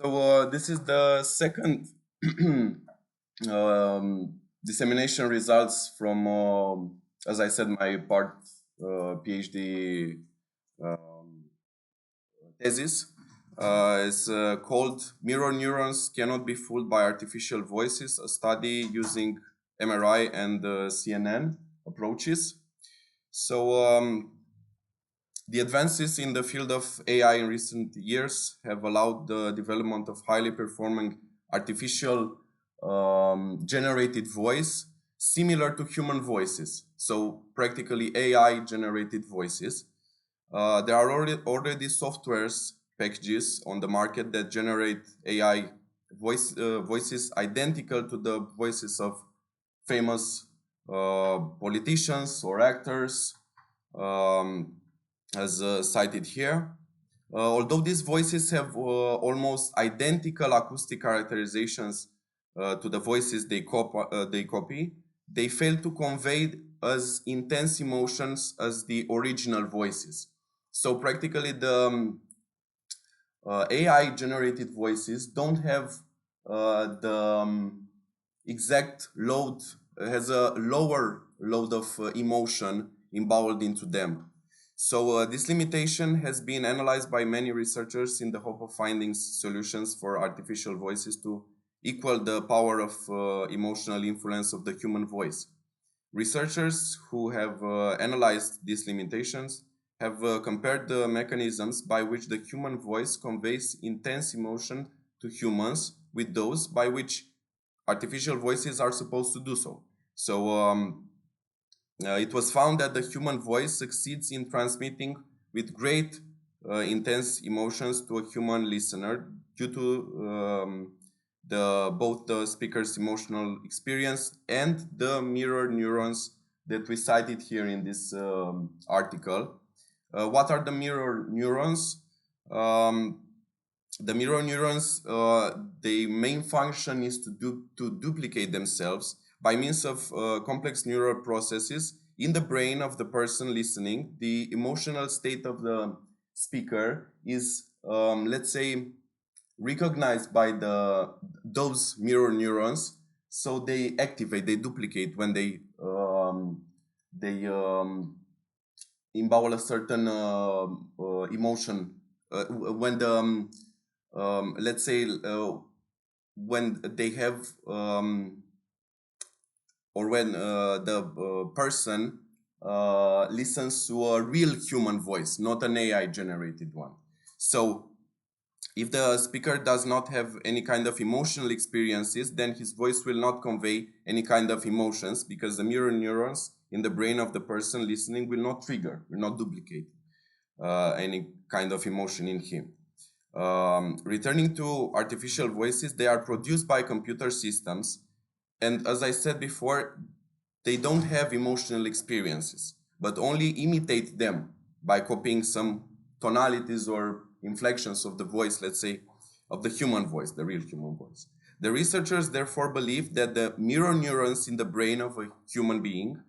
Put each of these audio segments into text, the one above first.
This is the second dissemination results from, as I said, my part PhD um, thesis. It's called Mirror Neurons Cannot Be Fooled by Artificial Voices, a study using MRI and CNN approaches. The advances in the field of AI in recent years have allowed the development of highly performing artificial generated voice similar to human voices. So practically AI generated voices. There are already softwares packages on the market that generate AI voices identical to the voices of famous politicians or actors. Um, as cited here. Although these voices have almost identical acoustic characterizations to the voices they copy, they fail to convey as intense emotions as the original voices. So practically the AI generated voices don't have the exact load, has a lower load of emotion emboweled into them. This limitation has been analyzed by many researchers in the hope of finding solutions for artificial voices to equal the power of emotional influence of the human voice. Researchers who have analyzed these limitations have compared the mechanisms by which the human voice conveys intense emotion to humans with those by which artificial voices are supposed to do so. It was found that the human voice succeeds in transmitting with great intense emotions to a human listener due to both the speaker's emotional experience and the mirror neurons that we cited here in this article. What are the mirror neurons? The mirror neurons, the main function is to duplicate themselves by means of complex neural processes in the brain of the person listening. The emotional state of the speaker is, let's say, recognized by those mirror neurons, so they activate, they duplicate when they embowel a certain emotion. When the let's say when they have or when the person listens to a real human voice, not an AI generated one. So if the speaker does not have any kind of emotional experiences, then his voice will not convey any kind of emotions, because the mirror neurons in the brain of the person listening will not trigger, will not duplicate any kind of emotion in him. Returning to artificial voices, they are produced by computer systems, and as I said before, they don't have emotional experiences, but only imitate them by copying some tonalities or inflections of the voice, let's say, of the human voice, the real human voice. The researchers therefore believe that the mirror neurons in the brain of a human being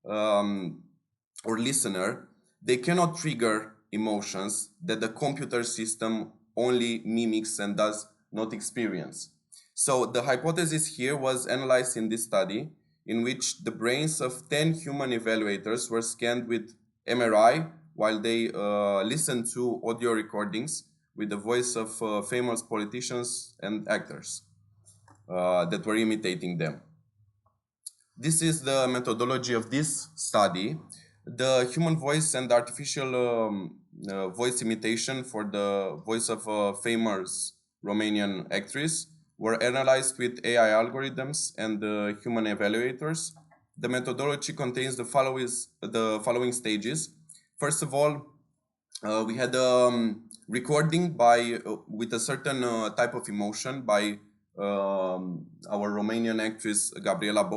or listener, they cannot trigger emotions that the computer system only mimics and does not experience. So the hypothesis here was analyzed in this study, in which the brains of 10 human evaluators were scanned with MRI while they listened to audio recordings with the voice of famous politicians and actors that were imitating them. This is the methodology of this study. The human voice and artificial voice imitation for the voice of a famous Romanian actress were analyzed with AI algorithms and human evaluators. The methodology contains the following stages. First of all, we had recording by with a certain type of emotion by our Romanian actress Gabriela.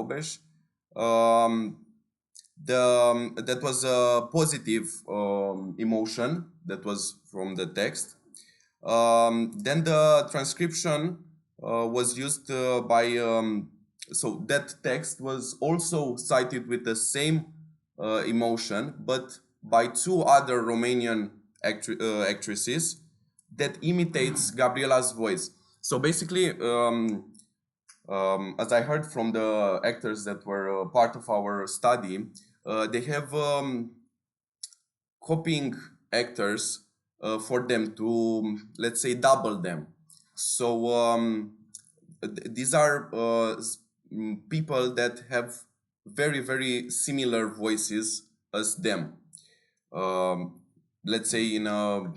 That was a positive emotion that was from the text. Then the transcription was used so that text was also cited with the same emotion, but by two other Romanian actresses that imitates Gabriela's voice. So basically, as I heard from the actors that were part of our study, they have copying actors for them to, let's say, double them. So these are people that have very, very similar voices as them. Let's say in a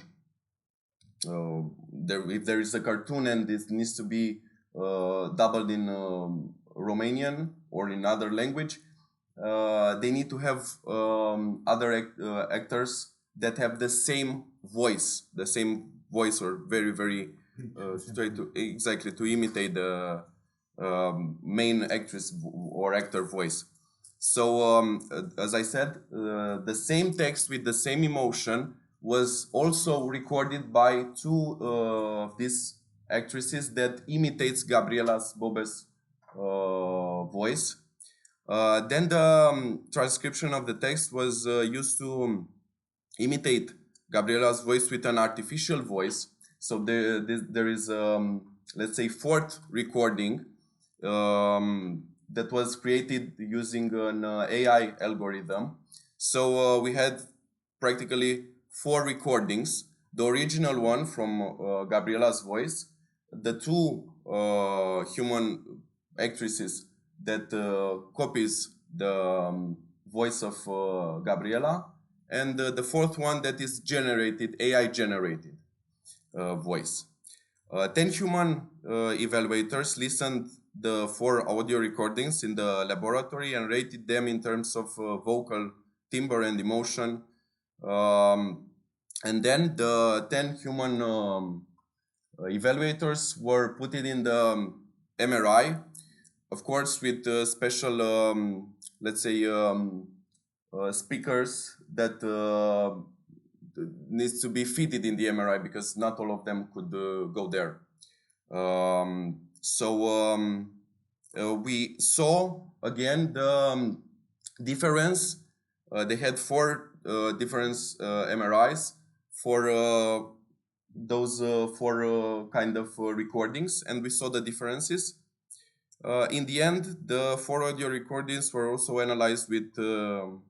if there is a cartoon and this needs to be doubled in Romanian or in other language, they need to have other actors that have the same voice or very, very straight to exactly to imitate the main actress or actor voice. So as I said, the same text with the same emotion was also recorded by two of these actresses that imitates Gabriela's Bobe's voice. Then the transcription of the text was used to imitate Gabriela's voice with an artificial voice. So there is, let's say, fourth recording that was created using an AI algorithm. So we had practically 4 recordings. The original one from Gabriela's voice, the two human actresses that copies the voice of Gabriela, and the fourth one that is generated, AI generated voice. 10 human evaluators listened the 4 audio recordings in the laboratory and rated them in terms of vocal timbre and emotion. And then the 10 human evaluators were put in the MRI, of course, with special, let's say, speakers that needs to be fitted in the MRI because not all of them could go there. We saw again the difference. They had 4 different MRIs for those 4 kind of recordings, and we saw the differences. In the end, the 4 audio recordings were also analyzed with 2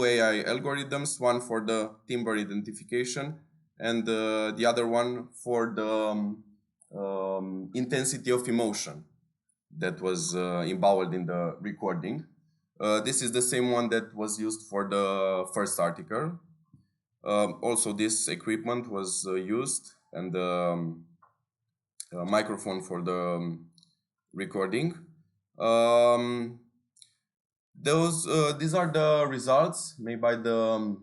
AI algorithms, one for the timbre identification and the other one for the intensity of emotion that was emboweled in the recording. This is the same one that was used for the first article. Also, this equipment was used, and the microphone for the recording. These are the results made by the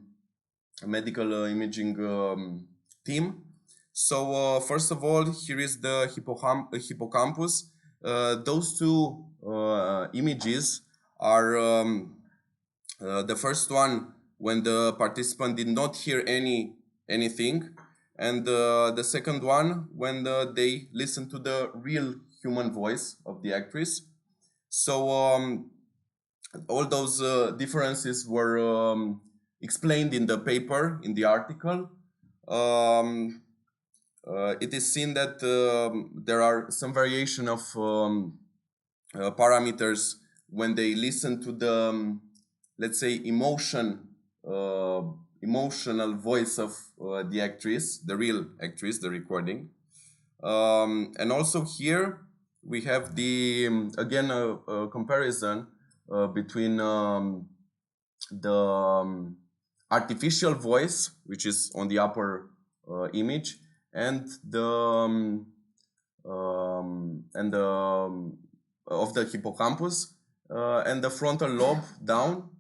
medical imaging team. So first of all, here is the hippocampus. Those 2 images are the first one when the participant did not hear anything, and the second one when they listened to the real human voice of the actress. So all those differences were explained in the paper, in the article. It is seen that there are some variation of parameters when they listen to the, let's say, emotional voice of the actress, the real actress, the recording. And also here we have the, again, a comparison between the artificial voice, which is on the upper image, and the of the hippocampus and the frontal lobe down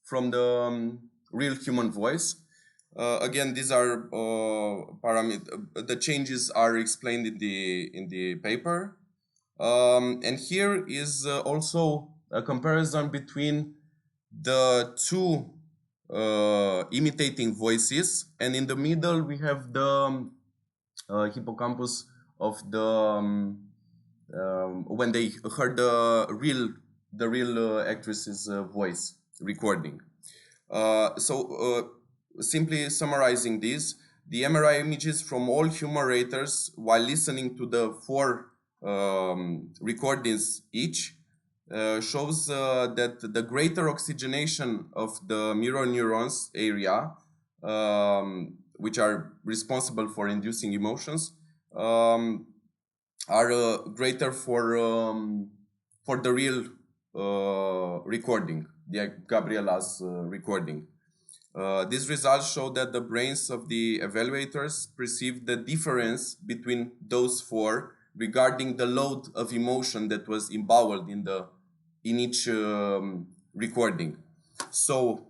from the real human voice. Again, these are the changes are explained in the paper, and here is also a comparison between the 2 imitating voices, and in the middle we have the hippocampus of the when they heard the real actress's voice recording. Simply summarizing this, the MRI images from all human raters while listening to the 4 recordings each shows that the greater oxygenation of the mirror neurons area, which are responsible for inducing emotions, are greater for the real recording, the Gabriela's recording. These results show that the brains of the evaluators perceived the difference between those 4 regarding the load of emotion that was emboweled in each recording. So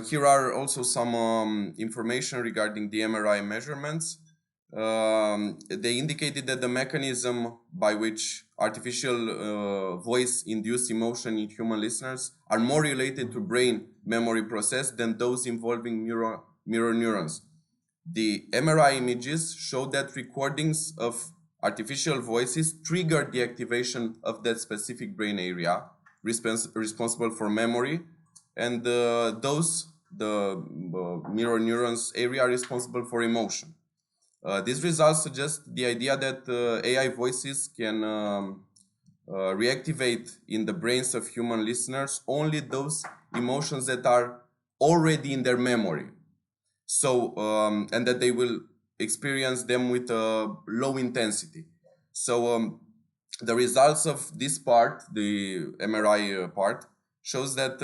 here are also some information regarding the MRI measurements. They indicated that the mechanism by which artificial voice-induced emotion in human listeners are more related to brain memory process than those involving mirror neurons. The MRI images show that recordings of artificial voices trigger the activation of that specific brain area responsible for memory, and the mirror neurons area responsible for emotion. These results suggest the idea that AI voices can reactivate in the brains of human listeners only those emotions that are already in their memory. So, and that they will experience them with a low intensity. So, the results of this part, the MRI part, shows that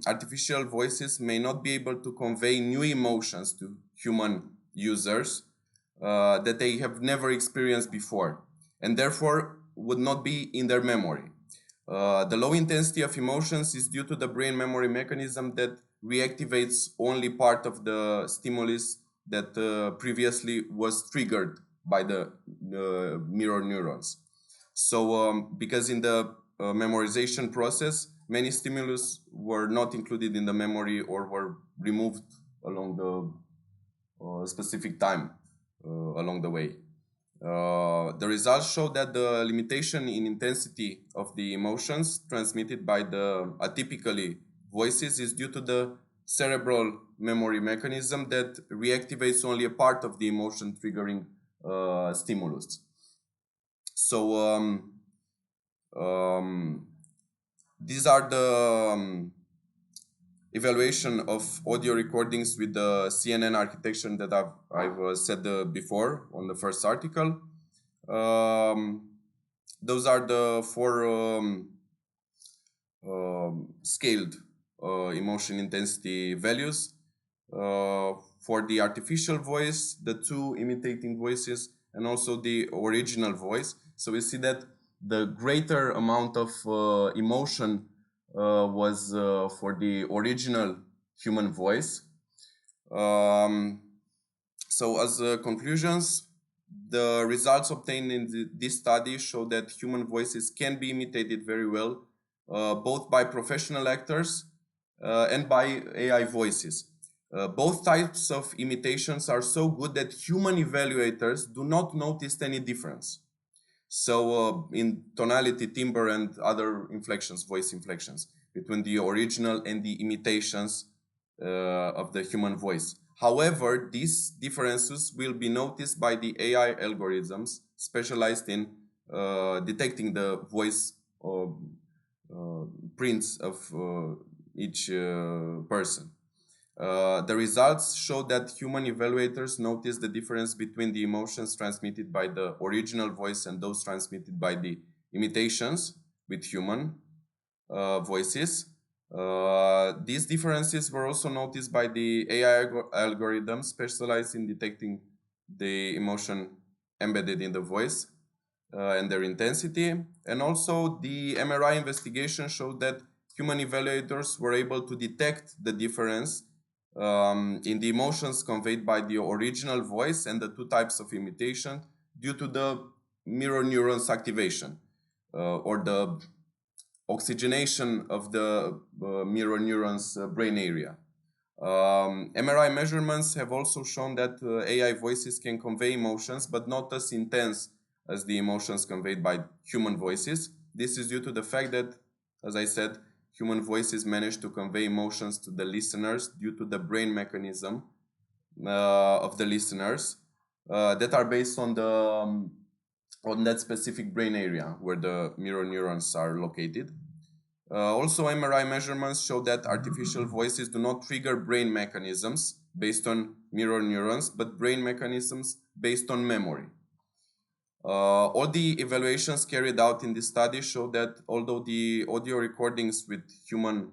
artificial voices may not be able to convey new emotions to human users that they have never experienced before, and therefore would not be in their memory. The low intensity of emotions is due to the brain memory mechanism that reactivates only part of the stimulus that previously was triggered by the mirror neurons. So because in the memorization process, many stimulus were not included in the memory or were removed along the specific time along the way. The results show that the limitation in intensity of the emotions transmitted by the atypically voices is due to the cerebral memory mechanism that reactivates only a part of the emotion triggering stimulus. So these are the evaluation of audio recordings with the CNN architecture that I've said before on the first article. Those are the 4 scaled emotion intensity values. For the artificial voice, the 2 imitating voices, and also the original voice. So we see that the greater amount of emotion was for the original human voice. So as conclusions, the results obtained in this study show that human voices can be imitated very well, both by professional actors and by AI voices. Both types of imitations are so good that human evaluators do not notice any difference. So in tonality, timbre, and other inflections, voice inflections, between the original and the imitations of the human voice. However, these differences will be noticed by the AI algorithms specialized in detecting the voice prints of each person. The results show that human evaluators notice the difference between the emotions transmitted by the original voice and those transmitted by the imitations with human voices. These differences were also noticed by the AI algorithms specialized in detecting the emotion embedded in the voice and their intensity. And also the MRI investigation showed that human evaluators were able to detect the difference in the emotions conveyed by the original voice and the 2 types of imitation due to the mirror neurons activation or the oxygenation of the mirror neurons brain area. MRI measurements have also shown that AI voices can convey emotions, but not as intense as the emotions conveyed by human voices. This is due to the fact that, as I said, human voices manage to convey emotions to the listeners due to the brain mechanism of the listeners that are based on the on that specific brain area where the mirror neurons are located. Also, MRI measurements show that artificial voices do not trigger brain mechanisms based on mirror neurons, but brain mechanisms based on memory. All the evaluations carried out in this study show that although the audio recordings with human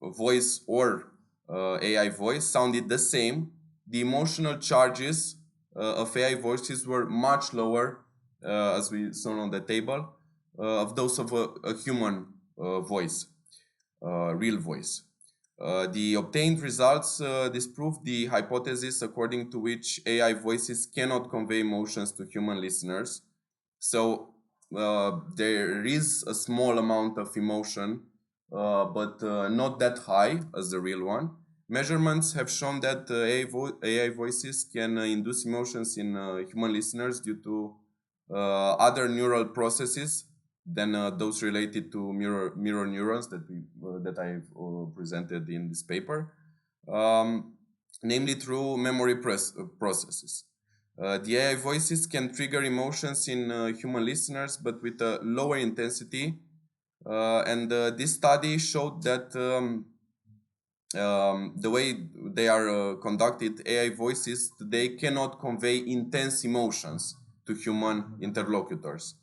voice or AI voice sounded the same, the emotional charges of AI voices were much lower, as we saw on the table, of those of a human voice, real voice. The obtained results disprove the hypothesis according to which AI voices cannot convey emotions to human listeners. So there is a small amount of emotion, but not that high as the real one. Measurements have shown that AI voices can induce emotions in human listeners due to other neural processes than those related to mirror neurons that I've presented in this paper, namely through memory processes. The AI voices can trigger emotions in human listeners, but with a lower intensity. And this study showed that the way they are conducted, AI voices today cannot convey intense emotions to human interlocutors.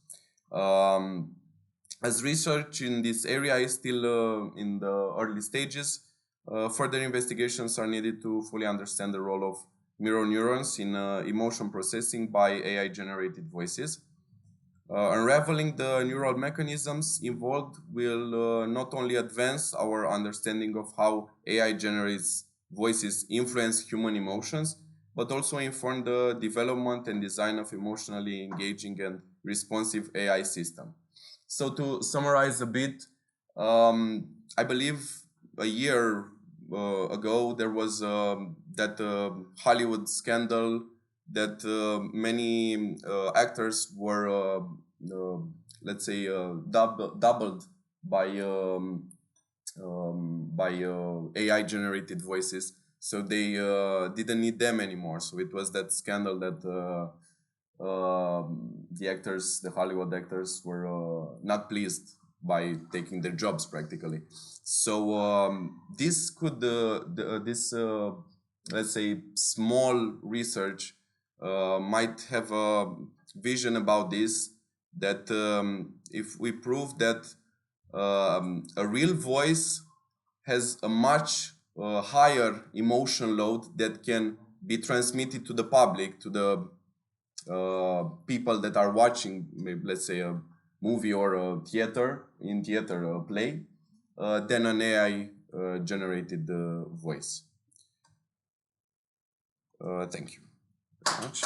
As research in this area is still in the early stages, further investigations are needed to fully understand the role of mirror neurons in emotion processing by AI-generated voices. Unraveling the neural mechanisms involved will not only advance our understanding of how AI generates voices influence human emotions, but also inform the development and design of emotionally engaging and responsive AI system. So to summarize a bit, I believe a year ago there was that Hollywood scandal that many actors were, let's say, doubled by AI-generated voices. So they didn't need them anymore. So it was that scandal that the actors, the Hollywood actors, were not pleased by taking their jobs practically. So this could, this let's say, small research might have a vision about this, that if we prove that a real voice has a much higher emotion load that can be transmitted to the public, to the people that are watching, maybe, let's say, a movie or a theater play, than an AI generated voice. Thank you very much.